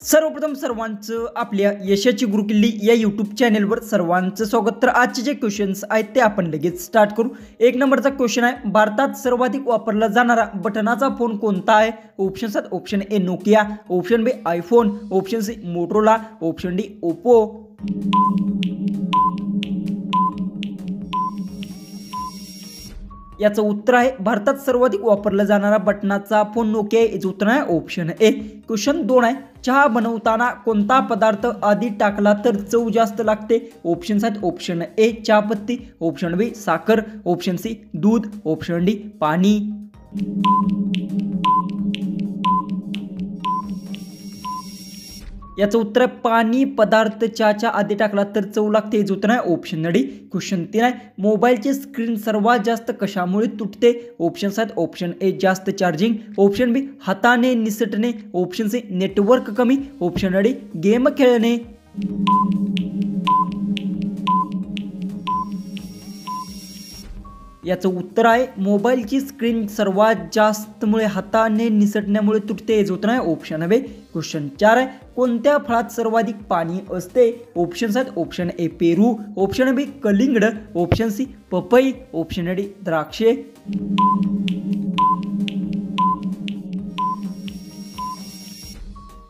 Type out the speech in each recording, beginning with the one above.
सर्वप्रथम सर्वांचं आपल्या यशाची गुरुकिल्ली या यूट्यूब चॅनेलवर सर्वांचं स्वागत। तर आजचे जे क्वेश्चन्स आहेत ते आपण लगेच स्टार्ट करू। एक नंबरचा क्वेश्चन आहे, भारतात सर्वाधिक वापरला जाणारा बटनाचा फोन कोणता आहे? ऑप्शन्स आहेत, option A Nokia, option B iPhone, option C Motorola, option D Oppo. याचं उत्तर आहे भारतात सर्वाधिक वापरला जाणारा बटनाचा फोन नोकिया आहे। याचं उत्तर आहे ऑप्शन ए। क्वेश्चन 2 आहे, चहा बनवताना कोणता पदार्थ आधी टाकला तर चव जास्त लागते? ऑप्शन्स आहेत, ऑप्शन ए चहापत्ती, ऑप्शन बी साखर, ऑप्शन सी दूध, ऑप्शन डी पाणी। याचं उत्तर पाणी पदार्थ चहाच्या आधी टाकला तर चव लागते। याचं उत्तर आहे ऑप्शन डी। क्वेश्चन 3 आहे, मोबाईलची स्क्रीन सर्वात जास्त कशामुळे तुटते? ऑप्शन्स आहेत, ऑप्शन ए जास्त चार्जिंग, ऑप्शन बी हाताने निसटणे, ऑप्शन सी नेटवर्क कमी, ऑप्शन डी गेम खेळणे। याचं उत्तर आहे मोबाईलची स्क्रीन सर्वात जास्त मुळे हाताने निसटण्यामुळे तुटते। याचं उत्तर आहे ऑप्शन बी। क्वेश्चन 4 आहे, कोणत्या फळात सर्वाधिक पाणी असते? ऑप्शन्स आहेत, ऑप्शन ए पेरू, ऑप्शन बी कलिंगड, ऑप्शन सी पपई, ऑप्शन डी द्राक्षे।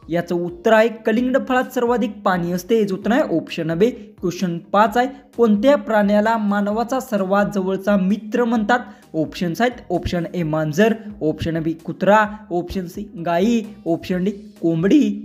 याचं उत्तर आहे कलिंगड फळात सर्वाधिक पाणी असते। याचं उत्तर आहे ऑप्शन बी। क्वेश्चन 5 आहे, कोणत्या प्राण्याला मानवाचा सर्वात जवळचा मित्र म्हणतात? ऑप्शन्स आहेत, ऑप्शन ए मांजर, ऑप्शन बी कुत्रा, ऑप्शन सी गाई, ऑप्शन डी कोंबडी।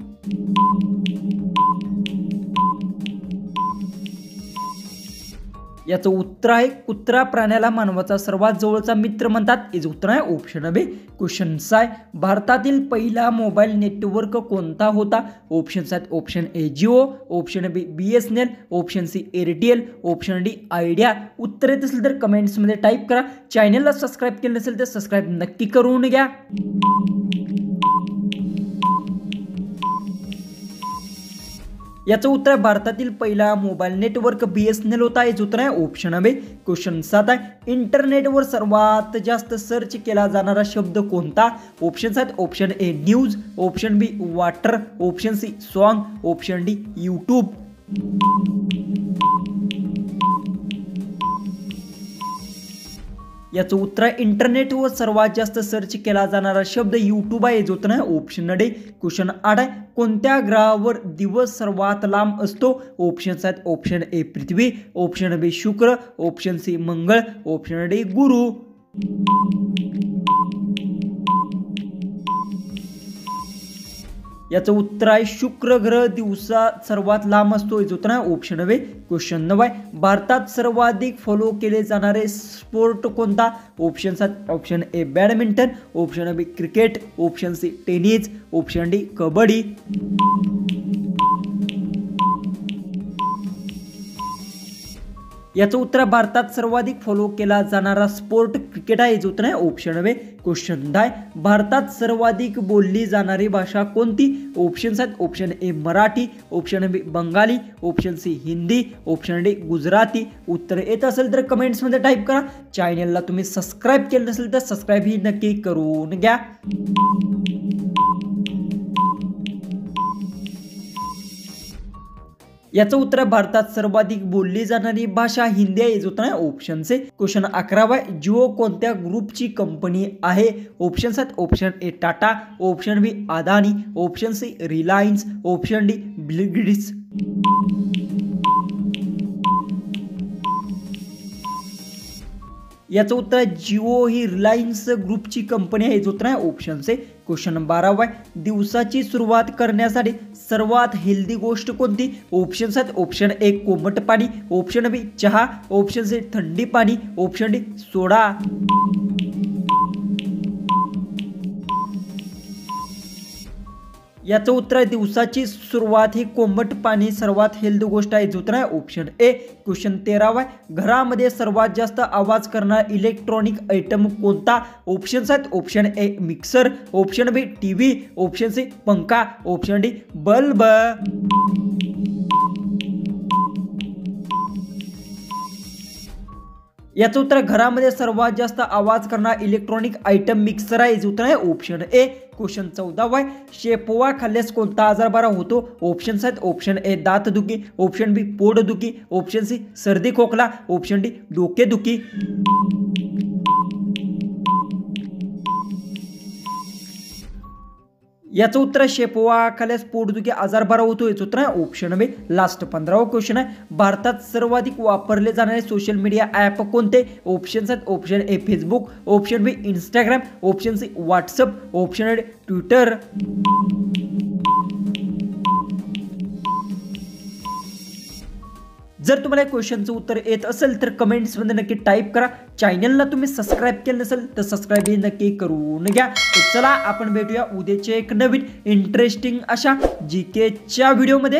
याचं उत्तर आहे कुत्रा प्राण्याला मानवाचा सर्वात जवळचा मित्र म्हणतात। याचं उत्तर आहे ऑप्शन बी। क्वेश्चन 6 आहे, भारतातील पहिला मोबाईल नेटवर्क कोणता होता? ऑप्शन्स आहेत, option A Jio, option B BSNL, option C Airtel, option D Idea. उत्तर येत असेल तर कमेंट्समध्ये टाईप करा। चॅनलला सबस्क्राईब केलं नसेल तर सबस्क्राईब नक्की करून घ्या। याचं उत्तर आहे भारतातील पहिला मोबाईल नेटवर्क BSNL होता। याचं उत्तर आहे ऑप्शन बी। क्वेश्चन 7 आहे, इंटरनेटवर सर्वात जास्त सर्च केला जाणारा शब्द कोणता? ऑप्शन्स आहेत, option A news, option B water, option C song, option D YouTube. याचं उत्तर आहे इंटरनेटवर सर्वात जास्त सर्च केला जाणारा शब्द यूट्यूब आहे। याचं उत्तर आहे ऑप्शन डी। क्वेश्चन 8 आहे, कोणत्या ग्रहावर दिवस सर्वात लांब असतो? ऑप्शन्स आहेत, ऑप्शन ए पृथ्वी, ऑप्शन बी शुक्र, ऑप्शन सी मंगळ, ऑप्शन डी गुरु। याचं उत्तर आहे शुक्र ग्रह दिवसात सर्वात लांब असतो। याचं उत्तर आहे ऑप्शन बी। क्वेश्चन 9 आहे, भारतात सर्वाधिक फॉलो केले जाणारे स्पोर्ट कोणता? ऑप्शन्स आहेत, option A badminton, option B cricket, option C tennis, option D kabaddi. याचं उत्तर भारतात सर्वाधिक फॉलो केला जाणारा स्पोर्ट क्रिकेट आहे। याचं उत्तर आहे ऑप्शन बी। क्वेश्चन 10, भारतात सर्वाधिक बोलली जाणारी भाषा कोणती? ऑप्शन्स आहेत, option A Marathi, option B Bengali, option C Hindi, option D Gujarati. उत्तर येत असेल तर कमेंट्समध्ये टाईप करा। चॅनलला तुम्ही सबस्क्राईब केलं नसेल तर सबस्क्राईब ही नक्की करून घ्या। याचं उत्तर भारतात सर्वाधिक बोलली जाणारी भाषा हिंदी आहे। याचं उत्तर आहे ऑप्शन सी। क्वेश्चन 11 आहे, जिओ कोणत्या ग्रुपची कंपनी आहे? ऑप्शन्स आहेत, option A Tata, option B Adani, option C Reliance, option D Bill Gates. याचं उत्तर आहे जिओ ही रिलायन्स ग्रुपची कंपनी आहे। याचं उत्तर आहे ऑप्शन सी। क्वेश्चन 12 आहे, दिवसाची सुरुवात करण्यासाठी सर्वात हेल्दी गोष्ट कोणती? ऑप्शन्स आहेत, ऑप्शन ए कोमट पाणी, ऑप्शन बी चहा, ऑप्शन सी थंडी पाणी, ऑप्शन डी सोडा। याचं उत्तर आहे दिवसाची सुरुवात ही कोमट पाणी सर्वात हेल्दी गोष्ट आहे। याचं उत्तर आहे ऑप्शन ए। क्वेश्चन 13 आहे, घरामध्ये सर्वात जास्त आवाज करणारा इलेक्ट्रॉनिक आयटम कोणता? ऑप्शन्स आहेत, option A mixer, option B TV, option C पंखा, ऑप्शन डी बल्ब। याचं उत्तर घरामध्ये सर्वात जास्त आवाज करणारा इलेक्ट्रॉनिक आयटम मिक्सर आहे। याचं उत्तर आहे ऑप्शन ए। क्वेश्चन 14 आहे, शेपवा खाल्ल्यास कोणता आजार बरा होतो? ऑप्शन्स आहेत, ऑप्शन ए दातदुखी, ऑप्शन बी पोटदुखी, ऑप्शन सी सर्दी खोकला, ऑप्शन डी डोकेदुखी. याचं उत्तर आहे शेपवा खाल्ल्यास पोटदुखी आजार बरा होतो. याचं उत्तर आहे ऑप्शन बी. लास्ट 15वा क्वेश्चन आहे, भारतात सर्वाधिक वापरले जाणारे सोशल मीडिया ॲप कोणते? ऑप्शन्स आहेत, option A Facebook, option B Instagram, option C WhatsApp, option D Twitter. जर तुम्हाला या क्वेश्चनचं उत्तर येत असेल तर कमेंट्समध्ये नक्की टाईप करा. चॅनलला तुम्ही सबस्क्राईब केलं नसेल तर सबस्क्राईब नक्की करून घ्या. तर चला आपण भेटूया उद्याचे एक नवीन इंटरेस्टिंग अशा जीकेच्या व्हिडिओमध्ये.